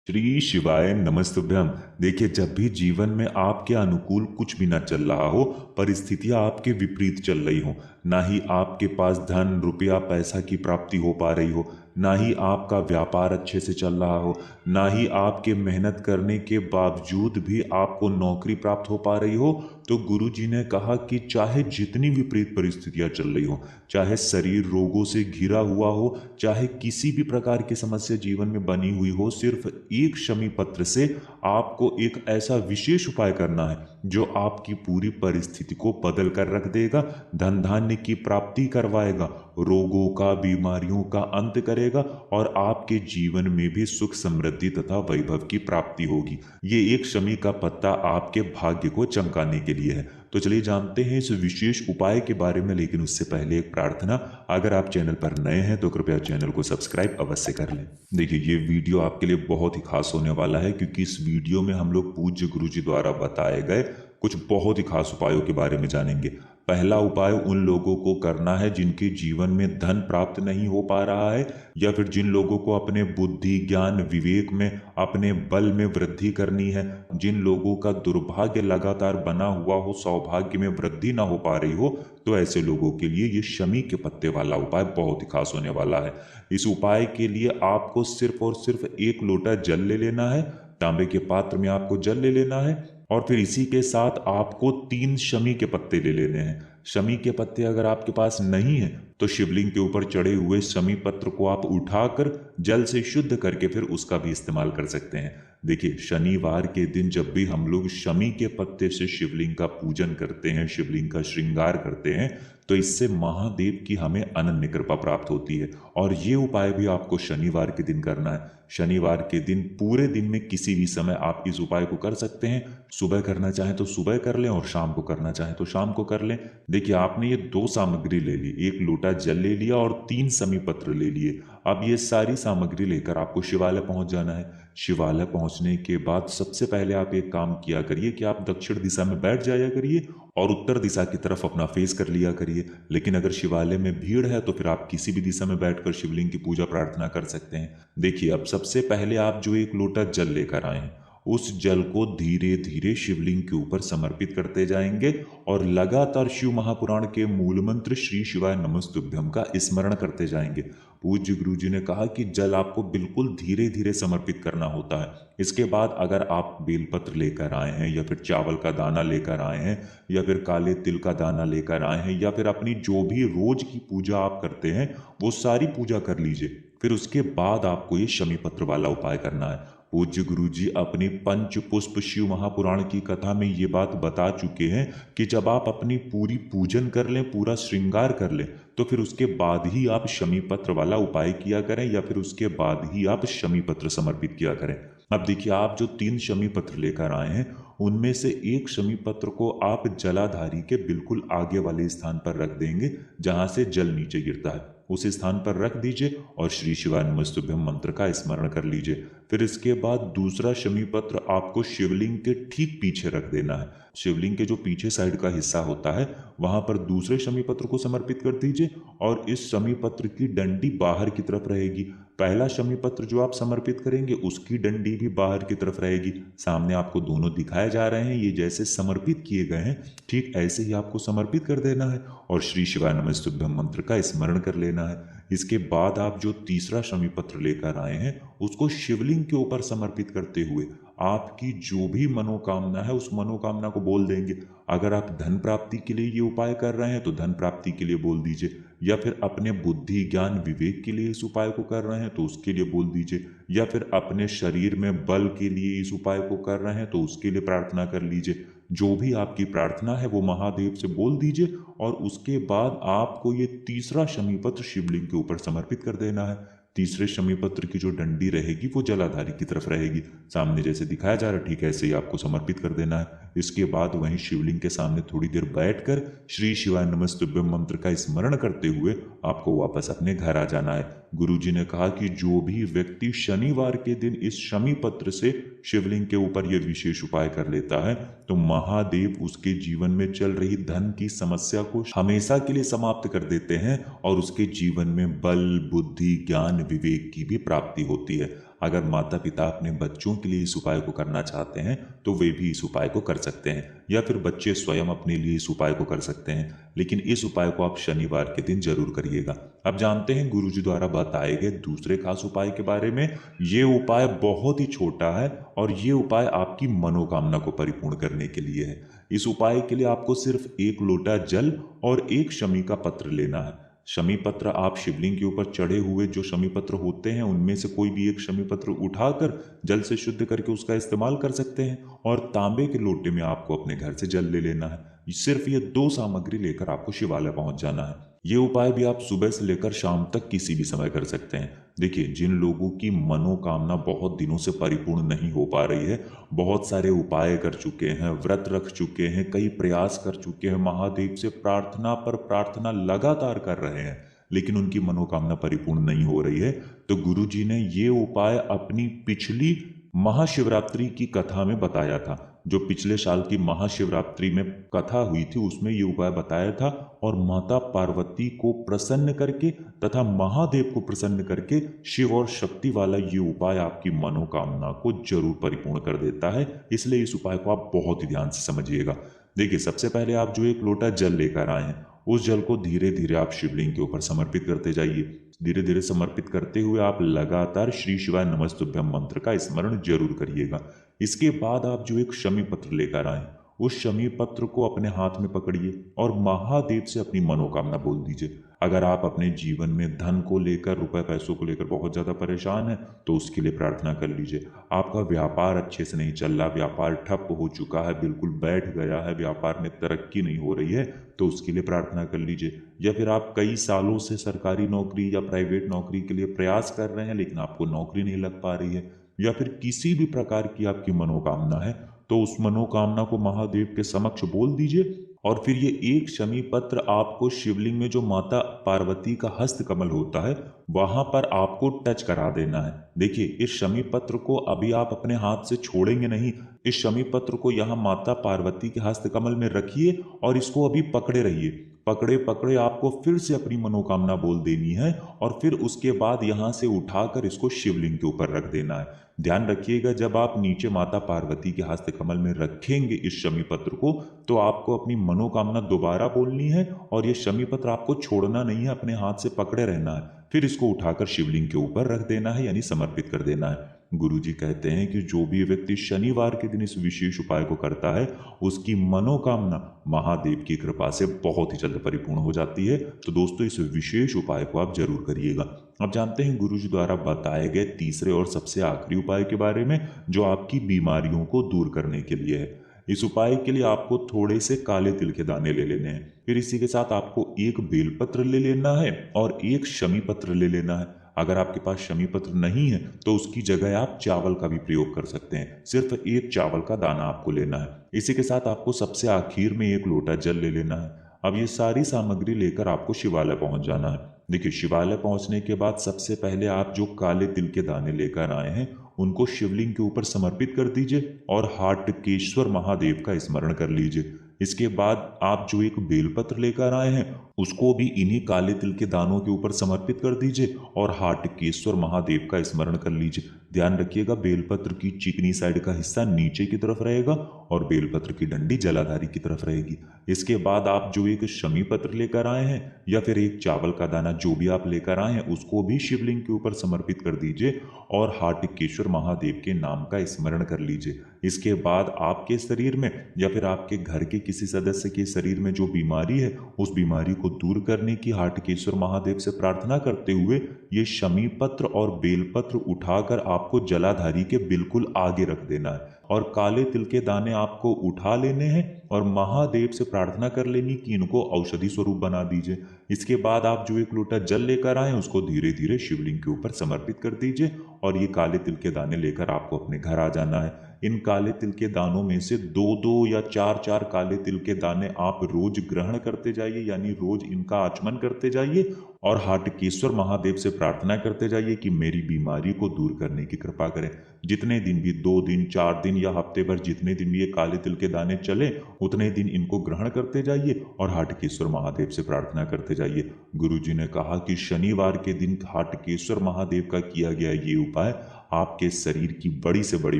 श्री शिवाय नमस्तुभ्यम। देखिए, जब भी जीवन में आपके अनुकूल कुछ भी ना चल रहा हो, परिस्थितियां आपके विपरीत चल रही हो, ना ही आपके पास धन रुपया पैसा की प्राप्ति हो पा रही हो, ना ही आपका व्यापार अच्छे से चल रहा हो, ना ही आपके मेहनत करने के बावजूद भी आपको नौकरी प्राप्त हो पा रही हो, तो गुरु जी ने कहा कि चाहे जितनी विपरीत परिस्थितियां चल रही हो, चाहे शरीर रोगों से घिरा हुआ हो, चाहे किसी भी प्रकार की समस्या जीवन में बनी हुई हो, सिर्फ एक शमी पत्र से आपको एक ऐसा विशेष उपाय करना है जो आपकी पूरी परिस्थिति को बदल कर रख देगा, धन धान्य की प्राप्ति करवाएगा, रोगों का बीमारियों का अंत करेगा और आपके जीवन में भी सुख समृद्धि तथा वैभव की प्राप्ति होगी। ये एक शमी का पत्ता आपके भाग्य को चमकाने के लिए है। तो चलिए जानते हैं इस विशेष उपाय के बारे में, लेकिन उससे पहले एक प्रार्थना। अगर आप चैनल पर नए हैं तो कृपया चैनल को सब्सक्राइब अवश्य कर लें। देखिए, ये वीडियो आपके लिए बहुत ही खास होने वाला है, क्योंकि इस वीडियो में हम लोग पूज्य गुरु जी द्वारा बताए गए कुछ बहुत ही खास उपायों के बारे में जानेंगे। पहला उपाय उन लोगों को करना है जिनके जीवन में धन प्राप्त नहीं हो पा रहा है, या फिर जिन लोगों को अपने बुद्धि ज्ञान विवेक में अपने बल में वृद्धि करनी है, जिन लोगों का दुर्भाग्य लगातार बना हुआ हो, सौभाग्य में वृद्धि ना हो पा रही हो, तो ऐसे लोगों के लिए ये शमी के पत्ते वाला उपाय बहुत ही खास होने वाला है। इस उपाय के लिए आपको सिर्फ और सिर्फ एक लोटा जल ले लेना है। तांबे के पात्र में आपको जल ले लेना है और फिर इसी के साथ आपको 3 शमी के पत्ते ले लेने हैं। शमी के पत्ते अगर आपके पास नहीं है तो शिवलिंग के ऊपर चढ़े हुए शमी पत्र को आप उठाकर जल से शुद्ध करके फिर उसका भी इस्तेमाल कर सकते हैं। देखिए, शनिवार के दिन जब भी हम लोग शमी के पत्ते से शिवलिंग का पूजन करते हैं, शिवलिंग का श्रृंगार करते हैं, तो इससे महादेव की हमें अनन्य कृपा प्राप्त होती है। और ये उपाय भी आपको शनिवार के दिन करना है। शनिवार के दिन पूरे दिन में किसी भी समय आप इस उपाय को कर सकते हैं। सुबह करना चाहें तो सुबह कर लें और शाम को करना चाहें तो शाम को कर लें। देखिए, आपने ये 2 सामग्री ले ली, एक लोटा जल ले लिया और 3 शमी पत्र ले लिए। अब ये सारी सामग्री लेकर आपको शिवालय पहुंच जाना है। शिवालय पहुंचने के बाद सबसे पहले आप एक काम किया करिए कि आप दक्षिण दिशा में बैठ जाया करिए और उत्तर दिशा की तरफ अपना फेस कर लिया करिए। लेकिन अगर शिवालय में भीड़ है तो फिर आप किसी भी दिशा में बैठकर शिवलिंग की पूजा प्रार्थना कर सकते हैं। देखिए, अब सबसे पहले आप जो एक लोटा जल लेकर आए हैं, उस जल को धीरे धीरे शिवलिंग के ऊपर समर्पित करते जाएंगे और लगातार शिव महापुराण के मूल मंत्र श्री शिवाय नमस्तुभ्यम का स्मरण करते जाएंगे। पूज्य गुरु जी ने कहा कि जल आपको बिल्कुल धीरे धीरे समर्पित करना होता है। इसके बाद अगर आप बेलपत्र लेकर आए हैं, या फिर चावल का दाना लेकर आए हैं, या फिर काले तिल का दाना लेकर आए हैं, या फिर अपनी जो भी रोज की पूजा आप करते हैं वो सारी पूजा कर लीजिए। फिर उसके बाद आपको ये शमी पत्र वाला उपाय करना है। पूज्य गुरु जी अपनी पंच पुष्प शिव महापुराण की कथा में ये बात बता चुके हैं कि जब आप अपनी पूरी पूजन कर लें, पूरा श्रृंगार कर लें, तो फिर उसके बाद ही आप शमी पत्र वाला उपाय किया करें, या फिर उसके बाद ही आप शमी पत्र समर्पित किया करें। अब देखिए, आप जो 3 शमी पत्र लेकर आए हैं, उनमें से एक शमी पत्र को आप जलाधारी के बिल्कुल आगे वाले स्थान पर रख देंगे, जहां से जल नीचे गिरता है। उस स्थान पर रख दीजिए और श्री शिवाय नमस्तुभ्यम मंत्र का स्मरण कर लीजिए। फिर इसके बाद दूसरा शमी पत्र आपको शिवलिंग के ठीक पीछे रख देना है। शिवलिंग के जो पीछे साइड का हिस्सा होता है, वहां पर दूसरे शमी पत्र को समर्पित कर दीजिए और इस शमी पत्र की डंडी बाहर की तरफ रहेगी। पहला शमी पत्र जो आप समर्पित करेंगे उसकी डंडी भी बाहर की तरफ रहेगी। सामने आपको दोनों दिखाए जा रहे हैं, ये जैसे समर्पित किए गए हैं ठीक ऐसे ही आपको समर्पित कर देना है और श्री शिवाय नमस्तुभ्यम मंत्र का स्मरण कर लेना है। इसके बाद आप जो तीसरा शमी पत्र लेकर आए हैं उसको शिवलिंग के ऊपर समर्पित करते हुए आपकी जो भी मनोकामना है उस मनोकामना को बोल देंगे। अगर आप धन प्राप्ति के लिए ये उपाय कर रहे हैं तो धन प्राप्ति के लिए बोल दीजिए, या फिर अपने बुद्धि ज्ञान विवेक के लिए इस उपाय को कर रहे हैं तो उसके लिए बोल दीजिए, या फिर अपने शरीर में बल के लिए इस उपाय को कर रहे हैं तो उसके लिए प्रार्थना कर लीजिए। जो भी आपकी प्रार्थना है वो महादेव से बोल दीजिए और उसके बाद आपको ये तीसरा शमी पत्र शिवलिंग के ऊपर समर्पित कर देना है। तीसरे शमी पत्र की जो डंडी रहेगी वो जलाधारी की तरफ रहेगी। सामने जैसे दिखाया जा रहा है ठीक ऐसे ही आपको समर्पित कर देना है। इसके बाद वहीं शिवलिंग के सामने थोड़ी देर बैठकर श्री शिवाय नमस्तुभ्यम मंत्र का स्मरण करते हुए आपको वापस अपने घर आ जाना है। गुरुजी ने कहा कि जो भी व्यक्ति शनिवार के दिन इस शमी पत्र से शिवलिंग के ऊपर यह विशेष उपाय कर लेता है तो महादेव उसके जीवन में चल रही धन की समस्या को हमेशा के लिए समाप्त कर देते हैं और उसके जीवन में बल बुद्धि ज्ञान विवेक की भी प्राप्ति होती है। अगर माता पिता अपने बच्चों के लिए इस उपाय को करना चाहते हैं तो वे भी इस उपाय को कर सकते हैं, या फिर बच्चे स्वयं अपने लिए इस उपाय को कर सकते हैं। लेकिन इस उपाय को आप शनिवार के दिन जरूर करिएगा। अब जानते हैं गुरुजी द्वारा बताए गए दूसरे खास उपाय के बारे में। ये उपाय बहुत ही छोटा है और ये उपाय आपकी मनोकामना को परिपूर्ण करने के लिए है। इस उपाय के लिए आपको सिर्फ एक लोटा जल और एक शमी का पत्र लेना है। शमी पत्र आप शिवलिंग के ऊपर चढ़े हुए जो शमी पत्र होते हैं उनमें से कोई भी एक शमी पत्र उठाकर जल से शुद्ध करके उसका इस्तेमाल कर सकते हैं, और तांबे के लोटे में आपको अपने घर से जल ले लेना है। सिर्फ ये दो सामग्री लेकर आपको शिवालय पहुंच जाना है। ये उपाय भी आप सुबह से लेकर शाम तक किसी भी समय कर सकते हैं। देखिए, जिन लोगों की मनोकामना बहुत दिनों से परिपूर्ण नहीं हो पा रही है, बहुत सारे उपाय कर चुके हैं, व्रत रख चुके हैं, कई प्रयास कर चुके हैं, महादेव से प्रार्थना पर प्रार्थना लगातार कर रहे हैं, लेकिन उनकी मनोकामना परिपूर्ण नहीं हो रही है, तो गुरु जी ने ये उपाय अपनी पिछली महाशिवरात्रि की कथा में बताया था। जो पिछले साल की महाशिवरात्रि में कथा हुई थी उसमें ये उपाय बताया था, और माता पार्वती को प्रसन्न करके तथा महादेव को प्रसन्न करके शिव और शक्ति वाला ये उपाय आपकी मनोकामना को जरूर परिपूर्ण कर देता है। इसलिए इस उपाय को आप बहुत ही ध्यान से समझिएगा। देखिए, सबसे पहले आप जो एक लोटा जल लेकर आए हैं उस जल को धीरे धीरे आप शिवलिंग के ऊपर समर्पित करते जाइए। धीरे धीरे समर्पित करते हुए आप लगातार श्री शिवाय नमस्तुभ्यम मंत्र का स्मरण जरूर करिएगा। इसके बाद आप जो एक शमी पत्र लेकर आए उस शमी पत्र को अपने हाथ में पकड़िए और महादेव से अपनी मनोकामना बोल दीजिए। अगर आप अपने जीवन में धन को लेकर, रुपए पैसों को लेकर बहुत ज़्यादा परेशान हैं तो उसके लिए प्रार्थना कर लीजिए। आपका व्यापार अच्छे से नहीं चल रहा, व्यापार ठप हो चुका है, बिल्कुल बैठ गया है, व्यापार में तरक्की नहीं हो रही है, तो उसके लिए प्रार्थना कर लीजिए। या फिर आप कई सालों से सरकारी नौकरी या प्राइवेट नौकरी के लिए प्रयास कर रहे हैं लेकिन आपको नौकरी नहीं लग पा रही है, या फिर किसी भी प्रकार की आपकी मनोकामना है, तो उस मनोकामना को महादेव के समक्ष बोल दीजिए। और फिर ये एक शमी पत्र आपको शिवलिंग में जो माता पार्वती का हस्त कमल होता है वहां पर आपको टच करा देना है। देखिए, इस शमी पत्र को अभी आप अपने हाथ से छोड़ेंगे नहीं। इस शमी पत्र को यहाँ माता पार्वती के हस्त कमल में रखिए और इसको अभी पकड़े रहिए। पकड़े पकड़े आपको फिर से अपनी मनोकामना बोल देनी है, और फिर उसके बाद यहाँ से उठाकर इसको शिवलिंग के ऊपर रख देना है। ध्यान रखिएगा, जब आप नीचे माता पार्वती के हस्त कमल में रखेंगे इस शमी पत्र को, तो आपको अपनी मनोकामना दोबारा बोलनी है और ये शमी पत्र आपको छोड़ना नहीं है, अपने हाथ से पकड़े रहना है। फिर इसको उठाकर शिवलिंग के ऊपर रख देना है, यानी समर्पित कर देना है। गुरुजी कहते हैं कि जो भी व्यक्ति शनिवार के दिन इस विशेष उपाय को करता है उसकी मनोकामना महादेव की कृपा से बहुत ही जल्द परिपूर्ण हो जाती है। तो दोस्तों, इस विशेष उपाय को आप जरूर करिएगा। अब जानते हैं गुरुजी द्वारा बताए गए तीसरे और सबसे आखिरी उपाय के बारे में, जो आपकी बीमारियों को दूर करने के लिए है। इस उपाय के लिए आपको थोड़े से काले तिल के दाने ले लेने हैं। फिर इसी के साथ आपको एक बेलपत्र ले लेना है और एक शमी पत्र ले लेना है। अगर आपके पास शमी पत्र नहीं है तो उसकी जगह आप चावल का भी प्रयोग कर सकते हैं। सिर्फ एक चावल का दाना आपको लेना है। इसी के साथ आपको सबसे आखिर में एक लोटा जल ले लेना है। अब ये सारी सामग्री लेकर आपको शिवालय पहुंच जाना है। देखिए, शिवालय पहुंचने के बाद सबसे पहले आप जो काले तिल के दाने लेकर आए हैं उनको शिवलिंग के ऊपर समर्पित कर दीजिए और हाटकेश्वर महादेव का स्मरण कर लीजिए। इसके बाद आप जो एक बेलपत्र लेकर आए हैं उसको भी इन्हीं काले तिल के दानों के ऊपर समर्पित कर दीजिए और हाटकेश्वर महादेव का स्मरण कर लीजिए। ध्यान रखिएगा, बेलपत्र की चिकनी साइड का हिस्सा नीचे की तरफ रहेगा और बेलपत्र की डंडी जलाधारी की तरफ रहेगी। इसके बाद आप जो एक शमी पत्र लेकर आए हैं या फिर एक चावल का दाना जो भी आप लेकर आए हैं उसको भी शिवलिंग के ऊपर समर्पित कर दीजिए और हाटकेश्वर महादेव के नाम का स्मरण कर लीजिए। इसके बाद आपके शरीर में या फिर आपके घर के किसी सदस्य के शरीर में जो बीमारी है उस बीमारी को दूर करने की हाटकेश्वर महादेव से प्रार्थना करते हुए ये शमी पत्र और बेलपत्र उठाकर आपको जलाधारी के बिल्कुल आगे रख देना है और काले तिल के दाने आपको उठा लेने हैं और महादेव से प्रार्थना कर लेनी कि इनको औषधि स्वरूप बना दीजिए। इसके बाद आप जो एक लोटा जल लेकर आए उसको धीरे धीरे शिवलिंग के ऊपर समर्पित कर दीजिए और ये काले तिल के दाने लेकर आपको अपने घर आ जाना है। इन काले तिल के दानों में से 2-2 या 4-4 काले तिल के दाने आप रोज ग्रहण करते जाइए, यानी रोज इनका आचमन करते जाइए और हाटकेश्वर महादेव से प्रार्थना करते जाइए कि मेरी बीमारी को दूर करने की कृपा करें। जितने दिन भी, 2 दिन, 4 दिन या हफ्ते भर, जितने दिन भी ये काले तिल के दाने चले उतने दिन इनको ग्रहण करते जाइए और हाटकेश्वर महादेव से प्रार्थना करते जाइए। गुरु जी ने कहा कि शनिवार के दिन हाटकेश्वर महादेव का किया गया ये उपाय आपके शरीर की बड़ी से बड़ी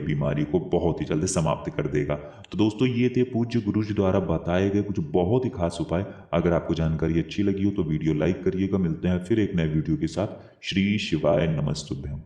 बीमारी को बहुत ही जल्द समाप्त कर देगा। तो दोस्तों ये थे पूज्य गुरु जी द्वारा बताए गए कुछ बहुत ही खास उपाय। अगर आपको जानकारी अच्छी लगी हो तो वीडियो लाइक करिएगा। मिलते हैं फिर एक नए वीडियो के साथ। श्री शिवाय नमस्तुभ्यम।